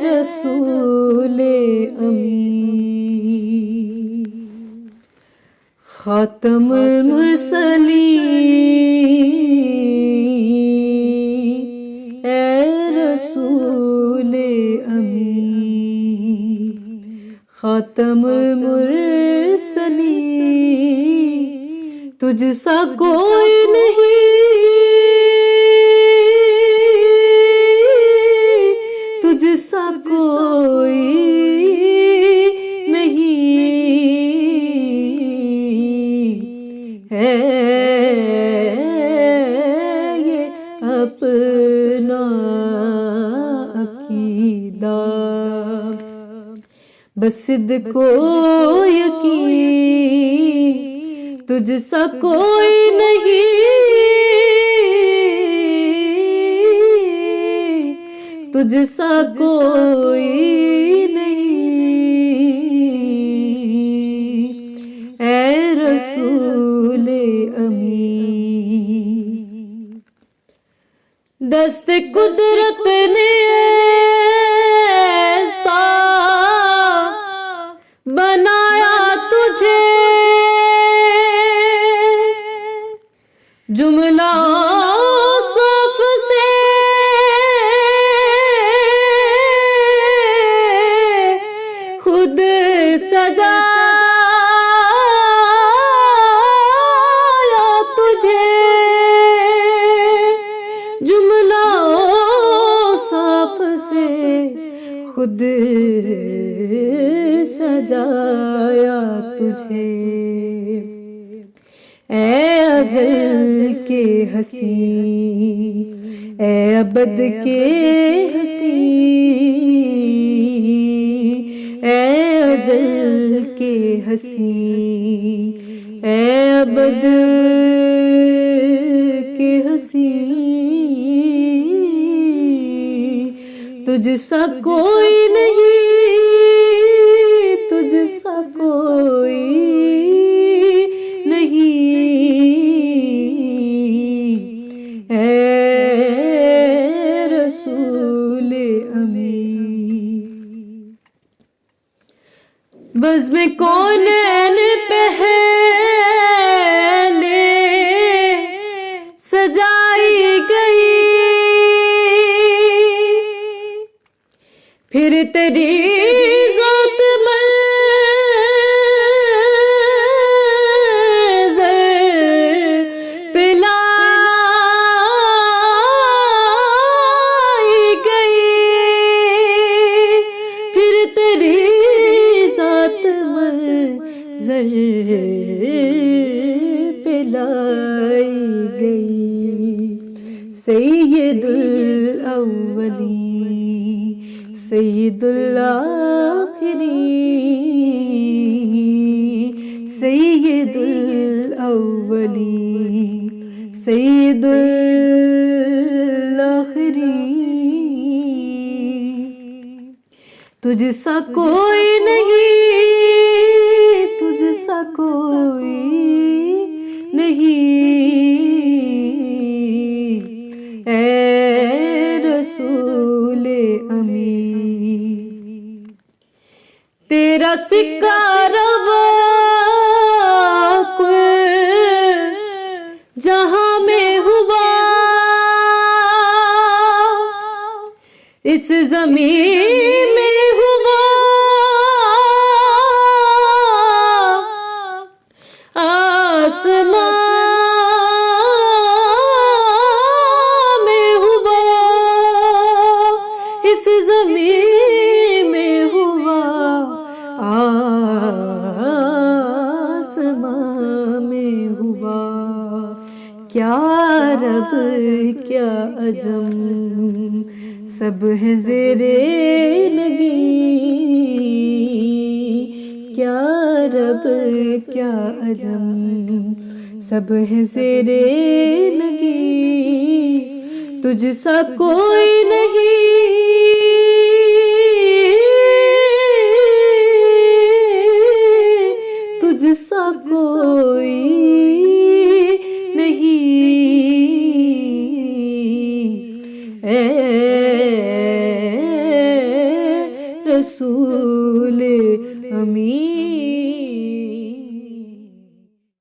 رسول امی خاتم المرسلین، اے رسول امی خاتم المرسلین، تجھ سا کوئی نہیں، تجھ سا کوئی نہیں ہے یہ اپنا عقیدہ، بس صدق و یقین تجھ سا کوئی نہیں، تجھ سا کوئی نہیں، اے رسول امی۔ دست قدرت نے ایسا بنایا تجھے، جملہ صف سے خود سجایا تجھے، جملہ صف سے خود سجایا تجھے، اے ازل کے حسین، اے ابد کے حسین، اے ازل کے حسین، اے ابد کے حسین، تجھ سا کوئی نہیں، تجھ سا کوئی نہیں، اے رسول امی۔ بزم کونین پہلے سجائی گئی، پھر تیری ذات منظر پہ لائی گئی، پھر تیری ذات منظر پہ لائی گئی، سید الاولین سید الآخرین، سید الاولین سید الاخرین، تجھ سا کوئی نہیں، تجھ سا کوئی نہیں، اے رسول امی۔ تیرا سکہ روا کل جہاں میں ہوا، اس زمین میں ہوا، آسمان میں ہوا، اس زمین میں ہوا، آسمان میں ہوا، کیا رب کیا عظم سب ہے زیر نبی، کیا رب کیا عظم سب ہے زیر نگی، تجھ سا کوئی نہیں، رسول